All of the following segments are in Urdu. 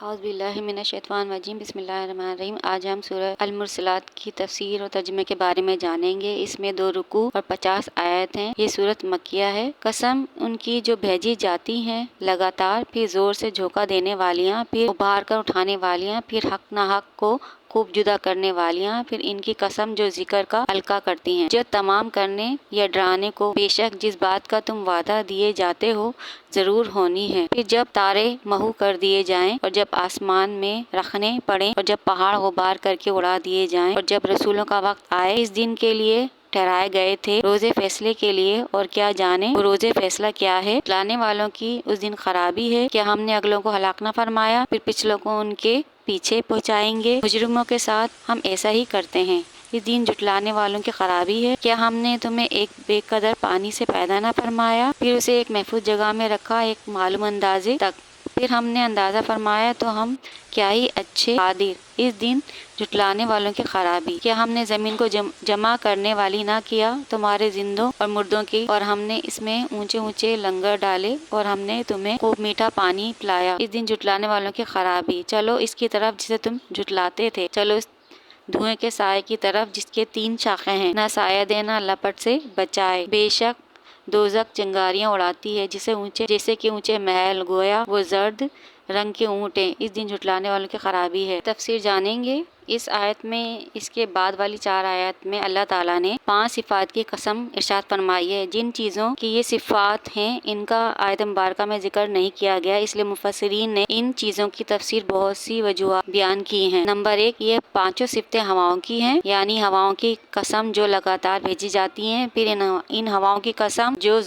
اعوذ باللہ من الشیطان الرجیم، بسم اللہ الرحمن الرحیم۔ آج ہم سورہ المرسلات کی تفسیر اور ترجمے کے بارے میں جانیں گے۔ اس میں 2 رکوع اور 50 آیات ہیں۔ یہ سورت مکیہ ہے۔ قسم ان کی جو بھیجی جاتی ہیں لگاتار، پھر زور سے جھونکا دینے والیاں، پھر ابھار کر اٹھانے والیاں، پھر حق ناحق کو خوب جدا کرنے والیاں، پھر ان کی قسم جو ذکر کا ہلکا کرتی ہیں، جو تمام کرنے یا ڈرانے کو، بے شک جس بات کا تم وعدہ دیے جاتے ہو ضرور ہونی ہے۔ پھر جب تارے محو کر دیے جائیں اور جب آسمان میں رکھنے پڑیں اور جب پہاڑ غبار کر کے اڑا دیے جائیں اور جب رسولوں کا وقت آئے اس دن کے لیے ٹھہرائے گئے تھے روز فیصلے کے لیے، اور کیا جانے وہ روز فیصلہ کیا ہے۔ لانے والوں کی اس دن خرابی ہے، کیا ہم نے اگلوں کو ہلاک نہ فرمایا، پھر پچھلوں کو ان کے پیچھے پہنچائیں گے۔ مجرموں کے ساتھ ہم ایسا ہی کرتے ہیں۔ اس دن جھٹلانے والوں کی خرابی ہے، کیا ہم نے تمہیں ایک بے قدر پانی سے پیدا نہ فرمایا، پھر اسے ایک محفوظ جگہ میں رکھا ایک معلوم اندازے تک، پھر ہم نے اندازہ فرمایا تو ہم کیا ہی اچھے قادر۔ اس دن جھٹلانے والوں کی خرابی، کیا ہم نے زمین کو جمع کرنے والی نہ کیا تمہارے زندوں اور مردوں کی، اور ہم نے اس میں اونچے اونچے لنگر ڈالے اور ہم نے تمہیں خوب میٹھا پانی پلایا۔ اس دن جھٹلانے والوں کی خرابی، چلو اس کی طرف جسے تم جھٹلاتے تھے، چلو اس دھوئیں کے سائے کی طرف جس کے 3 شاخیں ہیں، نہ سایہ دے نہ لپٹ سے بچائے۔ بے شک دوزخ چنگاریاں اڑاتی ہے جیسے کہ اونچے محل، گویا وہ زرد رنگ کے اونٹ ہیں۔ اس دن جھٹلانے والوں کی خرابی ہے۔ تفسیر جانیں گے۔ اس آیت میں اس کے بعد والی 4 آیات میں اللہ تعالیٰ نے 5 صفات کی قسم ارشاد فرمائی ہے۔ جن چیزوں کی یہ صفات ہیں ان کا آیت مبارکہ میں ذکر نہیں کیا گیا، اس لیے مفسرین نے ان چیزوں کی تفسیر بہت سی وجوہات بیان کی ہیں۔ نمبر 1، یہ 5 صفتیں ہواؤں کی ہیں، یعنی ہواؤں کی قسم جو لگاتار بھیجی جاتی ہیں، پھر ان ہواؤں کی قسم جو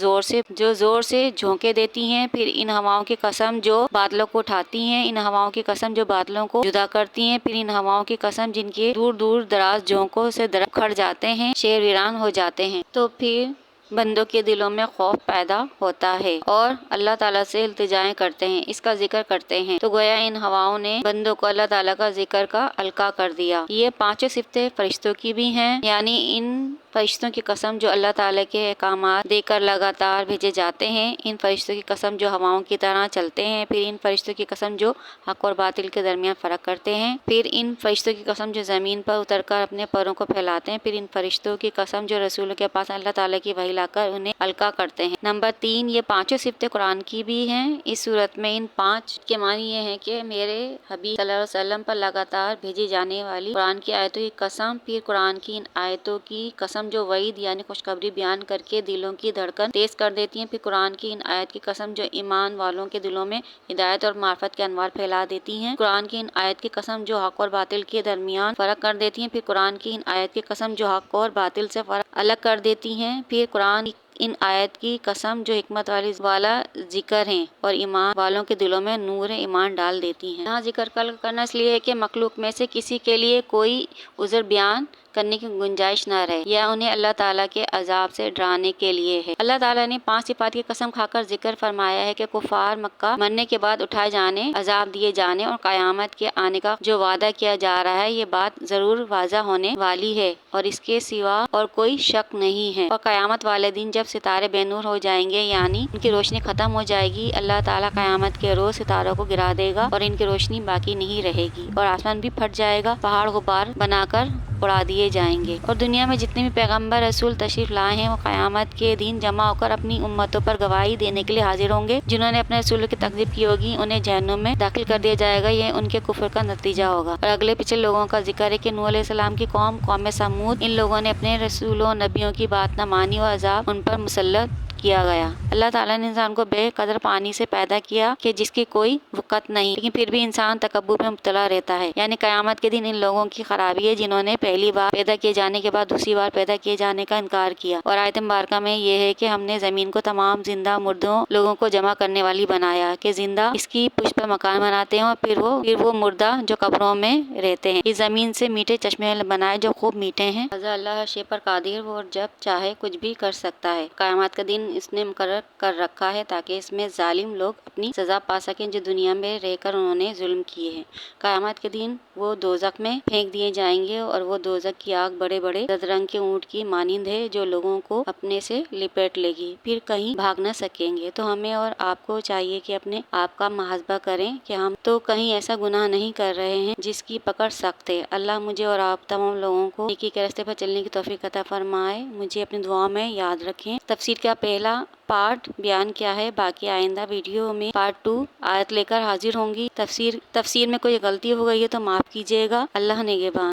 زور سے جھونکے دیتی ہیں، پھر ان ہواؤں کی قسم جو بادلوں کو اٹھاتی ہیں، ان ہواؤں کی قسم جو بادلوں کو جدا کرتی ہیں، پھر ان ہواؤں کی قسم جن کے دور دور دراز جھونکوں سے درخت کھڑ جاتے ہیں، شیر ویران ہو جاتے ہیں، تو پھر بندوں کے دلوں میں خوف پیدا ہوتا ہے اور اللہ تعالیٰ سے التجائیں کرتے ہیں، اس کا ذکر کرتے ہیں، تو گویا ان ہواؤں نے بندوں کو اللہ تعالیٰ کا ذکر کا ہلکا کر دیا۔ یہ 5 صفتیں فرشتوں کی بھی ہیں، یعنی ان فرشتوں کی قسم جو اللہ تعالیٰ کے احکامات دے کر لگاتار بھیجے جاتے ہیں، ان فرشتوں کی قسم جو ہواؤں کی طرح چلتے ہیں، پھر ان فرشتوں کی قسم جو حق اور باطل کے درمیان فرق کرتے ہیں، پھر ان فرشتوں کی قسم جو زمین پر اتر کر اپنے پروں کو پھیلاتے ہیں، پھر ان فرشتوں کی قسم جو رسولوں کے پاس اللہ تعالیٰ کی وحی لا کر انہیں ہلکا کرتے ہیں۔ نمبر 3، یہ 5 صفتیں قرآن کی بھی ہیں۔ اس صورت میں ان 5 کے معنی یہ ہیں کہ میرے حبیب صلی اللہ علیہ وسلم پر لگاتار بھیجی جانے والی قرآن کی آیتوں کی قسم، پھر قرآن کی ان آیتوں کی قسم جو وعید یعنی خوشخبری بیان کر کے دلوں کی دھڑکن تیز کر دیتی ہیں، پھر قرآن کی ان آیت کی قسم جو ایمان والوں کے دلوں میں ہدایت اور معرفت کے انوار پھیلا دیتی ہیں، قرآن کی ان آیت کی قسم جو حق اور باطل کے درمیان فرق کر دیتی ہیں، پھر قرآن کی ان آیت کی قسم جو حق اور باطل سے فرق الگ کر دیتی ہیں، پھر قرآن ان آیت کی قسم جو حکمت والا ذکر ہیں اور ایمان والوں کے دلوں میں نور ایمان ڈال دیتی ہیں۔ یہاں ذکر کرنا اس لیے ہے کہ مخلوق میں سے کسی کے لیے کوئی عذر بیان کرنے کی گنجائش نہ رہے، یا انہیں اللہ تعالیٰ کے عذاب سے ڈرانے کے لیے ہے۔ اللہ تعالیٰ نے 5 صفات کی قسم کھا کر ذکر فرمایا ہے کہ کفار مکہ مرنے کے بعد اٹھائے جانے، عذاب دیے جانے اور قیامت کے آنے کا جو وعدہ کیا جا رہا ہے، یہ بات ضرور واضح ہونے والی ہے اور اس کے سوا اور کوئی شک نہیں ہے۔ اور قیامت والے دن جب ستارے بے نور ہو جائیں گے، یعنی ان کی روشنی ختم ہو جائے گی، اللہ تعالیٰ قیامت کے روز ستاروں کو گرا دے گا اور ان کی روشنی باقی نہیں رہے گی، اور آسمان بھی پھٹ جائے گا، پہاڑ غبار بنا کر اڑا دیے جائیں گے، اور دنیا میں جتنے بھی پیغمبر رسول تشریف لائے ہیں وہ قیامت کے دن جمع ہو کر اپنی امتوں پر گواہی دینے کے لیے حاضر ہوں گے۔ جنہوں نے اپنے رسولوں کی تکذیب کی ہوگی انہیں جہنم میں داخل کر دیا جائے گا، یہ ان کے کفر کا نتیجہ ہوگا۔ اور اگلے پچھلے لوگوں کا ذکر ہے کہ نوح علیہ السلام کی قوم سمود، ان لوگوں نے اپنے رسولوں نبیوں کی بات نہ مانی اور عذاب ان پر مسلط کیا گیا۔ اللہ تعالیٰ نے انسان کو بے قدر پانی سے پیدا کیا کہ جس کی کوئی وقت نہیں، لیکن پھر بھی انسان تکبر میں مبتلا رہتا ہے، یعنی قیامت کے دن ان لوگوں کی خرابی ہے جنہوں نے پہلی بار پیدا کیے جانے کے بعد دوسری بار پیدا کیے جانے کا انکار کیا۔ اور آیت مبارکہ میں یہ ہے کہ ہم نے زمین کو تمام زندہ مردوں لوگوں کو جمع کرنے والی بنایا کہ زندہ اس کی پشت پر مکان بناتے ہیں اور پھر وہ مردہ جو قبروں میں رہتے ہیں، اس زمین سے میٹھے چشمے بنائے جو خوب میٹھے ہیں۔ اللہ شے پر قادر، وہ جب چاہے کچھ بھی کر سکتا ہے۔ قیامت کا دن اس نے مقرر کر رکھا ہے تاکہ اس میں ظالم لوگ اپنی سزا پا سکیں جو دنیا میں رہ کر انہوں نے ظلم کیے ہیں۔ قیامت کے دن وہ دوزخ میں پھینک دیے جائیں گے اور وہ دوزخ کی آگ بڑے بڑے رد رنگ کے اونٹ کی مانند ہے جو لوگوں کو اپنے سے لپیٹ لے گی، پھر کہیں بھاگ نہ سکیں گے۔ تو ہمیں اور آپ کو چاہیے کہ اپنے آپ کا محاسبہ کریں کہ ہم تو کہیں ایسا گناہ نہیں کر رہے ہیں جس کی پکڑ سخت ہے۔ اللہ مجھے اور آپ تمام لوگوں کو نیکی کے راستے پر چلنے کی توفیق عطا فرمائے۔ مجھے اپنی دعاؤں میں یاد رکھیں۔ تفسیر کا پہلا پارٹ بیان کیا ہے، باقی آئندہ ویڈیو میں پارٹ 2 آیت لے کر حاضر ہوں گی۔ تفسیر میں کوئی غلطی ہو گئی ہے تو معاف کیجیے گا۔ اللہ نگہبان۔